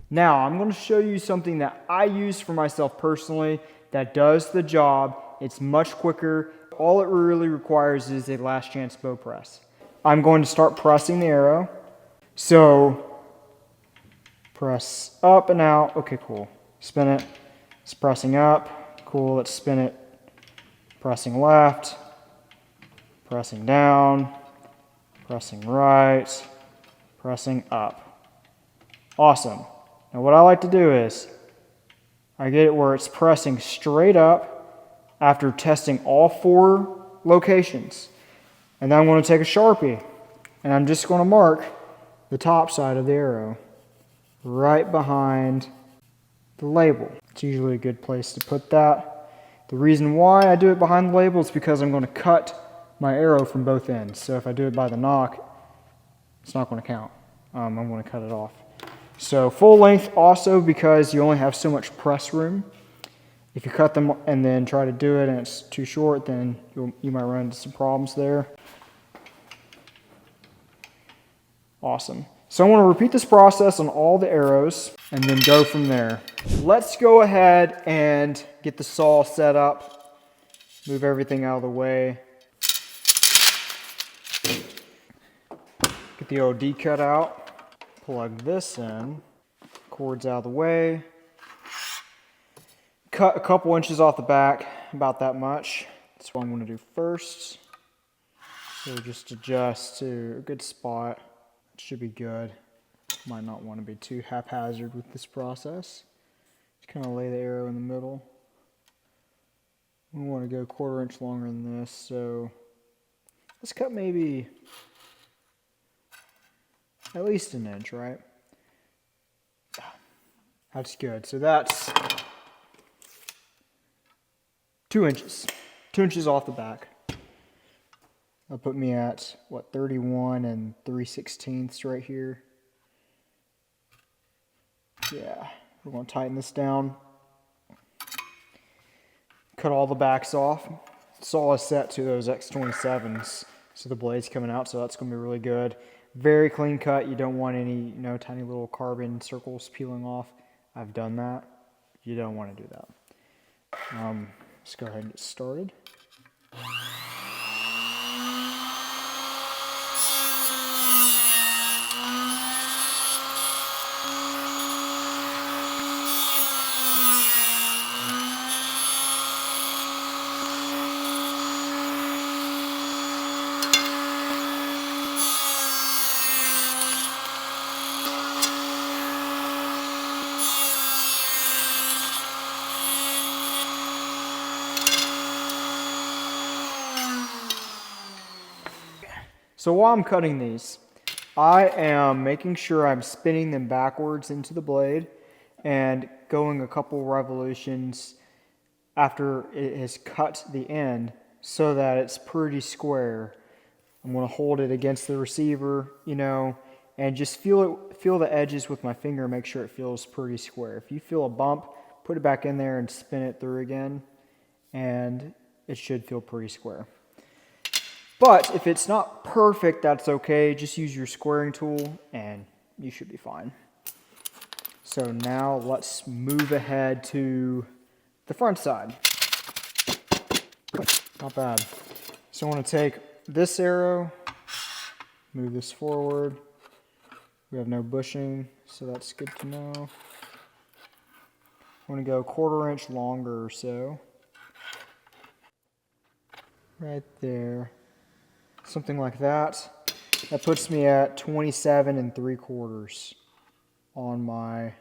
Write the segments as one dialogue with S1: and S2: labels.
S1: Now, I'm going to show you something that I use for myself personally that does the job. It's much quicker. All it really requires is a last chance bow press. I'm going to start pressing the arrow. So, press up and out. Okay, cool. Spin it. It's pressing up. Cool, let's spin it. Pressing left. Pressing down. Pressing right. Pressing up. Awesome. Now what I like to do is, I get it where it's pressing straight up after testing all 4 locations. And then I'm going to take a Sharpie and I'm just going to mark the top side of the arrow right behind the label. It's usually a good place to put that. The reason why I do it behind the label is because I'm going to cut my arrow from both ends. So if I do it by the nock, it's not going to count. I'm going to cut it off. So full length also because you only have so much press room. If you cut them and then try to do it and it's too short, then you might run into some problems there. Awesome. So I want to repeat this process on all the arrows and then go from there. Let's go ahead and get the saw set up. Move everything out of the way. Get the old D cut out. Plug this in, cords out of the way, cut a couple inches off the back, about that much. That's what I'm going to do first. So just adjust to a good spot. It should be good. Might not want to be too haphazard with this process. Just kind of lay the arrow in the middle. We want to go 1/4 inch longer than this, so let's cut maybe at least an inch, right? That's good. So that's 2 inches. 2 inches off the back. That'll put me at, what, 31 3/16 right here. Yeah, we're going to tighten this down. Cut all the backs off. Saw is set to those X27s, so the blade's coming out, so that's going to be really good. Very clean cut. You don't want any, tiny little carbon circles peeling off. I've done that. You don't want to do that. Let's go ahead and get started. So while I'm cutting these, I am making sure I'm spinning them backwards into the blade and going a couple revolutions after it has cut the end so that it's pretty square. I'm going to hold it against the receiver, and just feel the edges with my finger and make sure it feels pretty square. If you feel a bump, put it back in there and spin it through again, and it should feel pretty square. But if it's not perfect, that's okay. Just use your squaring tool and you should be fine. So now let's move ahead to the front side. Not bad. So I want to take this arrow, move this forward. We have no bushing, so that's good to know. I want to go 1/4 inch longer or so. Right there. Something like that. That puts me at 27 3/4 on my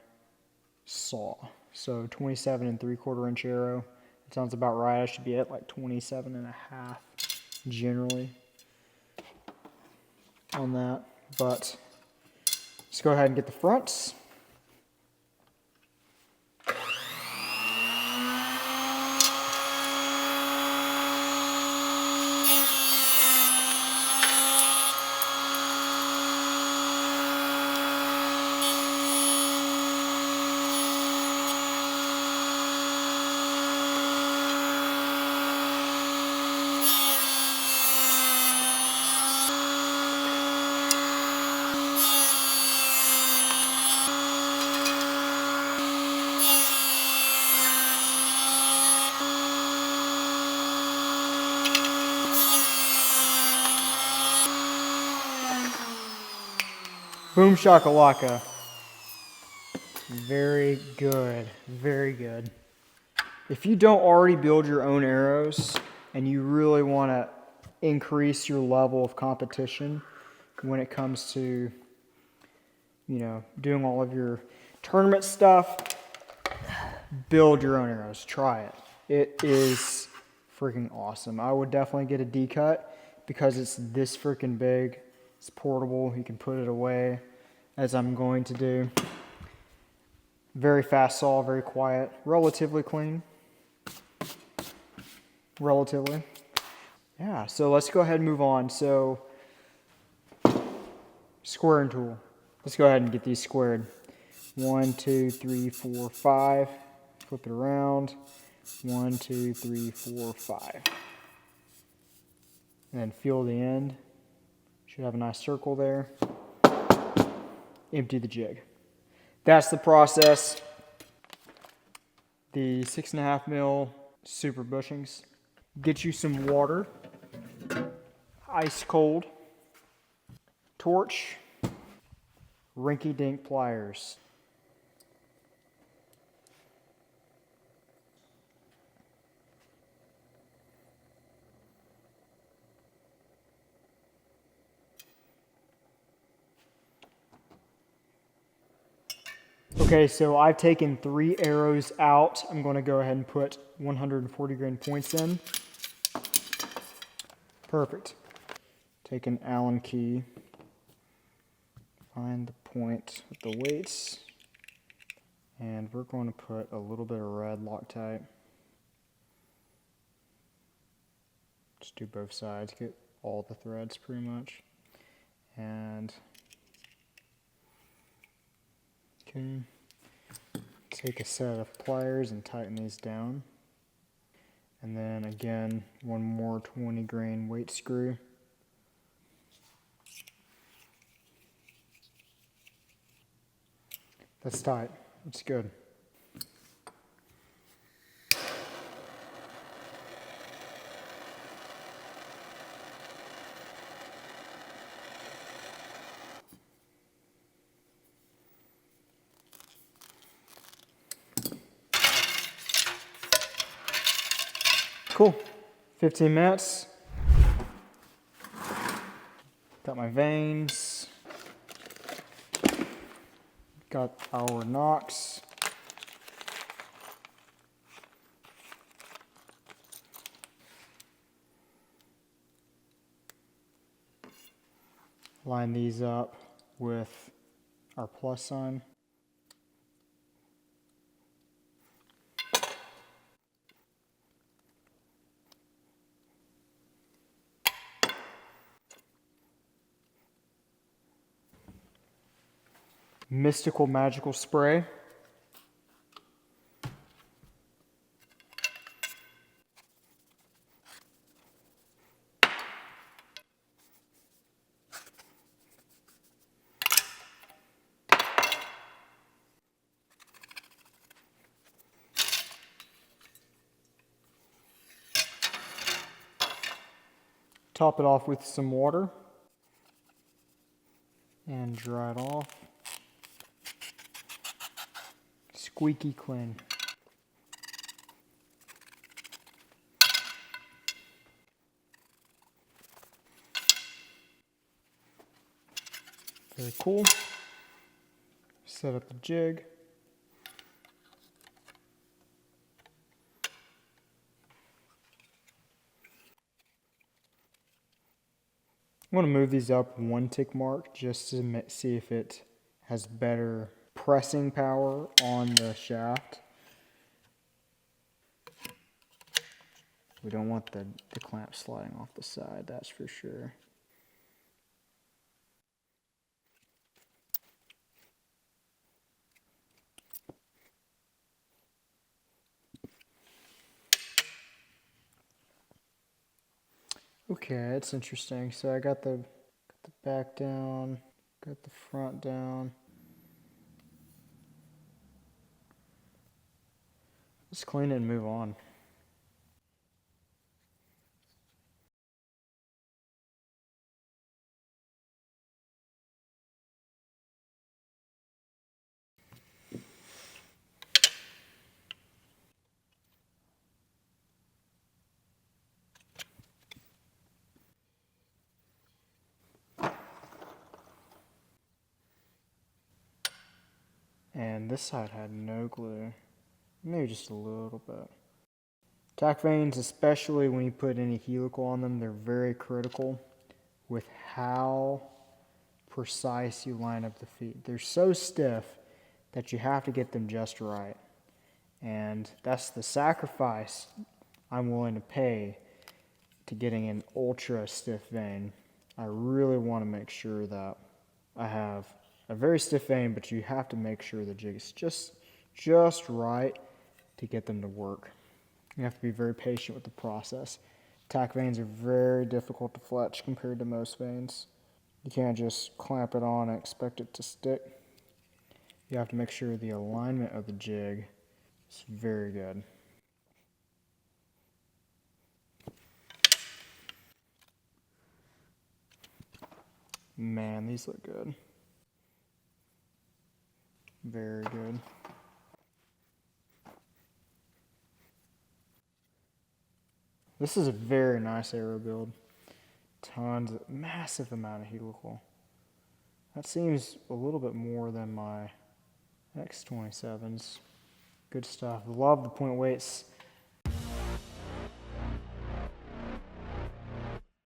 S1: saw. So 27 3/4 inch arrow. That sounds about right. I should be at like 27.5 generally on that. But let's go ahead and get the fronts. Boom shakalaka. Very good, very good. If you don't already build your own arrows and you really want to increase your level of competition when it comes to, doing all of your tournament stuff, build your own arrows. Try it. It is freaking awesome. I would definitely get a D cut because it's this freaking big. It's portable. You can put it away, as I'm going to do. Very fast saw, very quiet, relatively clean. Relatively. Yeah, so let's go ahead and move on. So, squaring tool. Let's go ahead and get these squared. 1, 2, 3, 4, 5. Flip it around. 1, 2, 3, 4, 5. And then feel the end. Should have a nice circle there. Empty the jig. That's the process. The 6.5 mil super bushings. Get you some water. Ice cold. Torch. Rinky-dink pliers. Okay, so I've taken 3 arrows out. I'm going to go ahead and put 140 grain points in. Perfect. Take an Allen key. Find the point with the weights. And we're going to put a little bit of red Loctite. Just do both sides, get all the threads pretty much. And okay, take a set of pliers and tighten these down. And then again, one more 20 grain weight screw. That's tight. It's good. Cool. 15 minutes. Got my vanes. Got our nocks. Line these up with our plus sign. Mystical magical spray. Top it off with some water and dry it off. Squeaky clean. Very cool. Set up the jig. I'm going to move these up 1 tick mark just to see if it has better pressing power on the shaft. We don't want the clamp sliding off the side, that's for sure. Okay, that's interesting. So I got the back down, got the front down. Let's clean it and move on. And this side had no glue, maybe just a little bit. Tack vanes, especially when you put any helical on them, they're very critical with how precise you line up the feet. They're so stiff that you have to get them just right. And that's the sacrifice I'm willing to pay to getting an ultra stiff vane. I really want to make sure that I have a very stiff vane, but you have to make sure the jig is just right to get them to work. You have to be very patient with the process. Tack vanes are very difficult to fletch compared to most vanes. You can't just clamp it on and expect it to stick. You have to make sure the alignment of the jig is very good. Man, these look good. Very good. This is a very nice arrow build. Massive amount of helical. That seems a little bit more than my X27s. Good stuff. Love the point weights.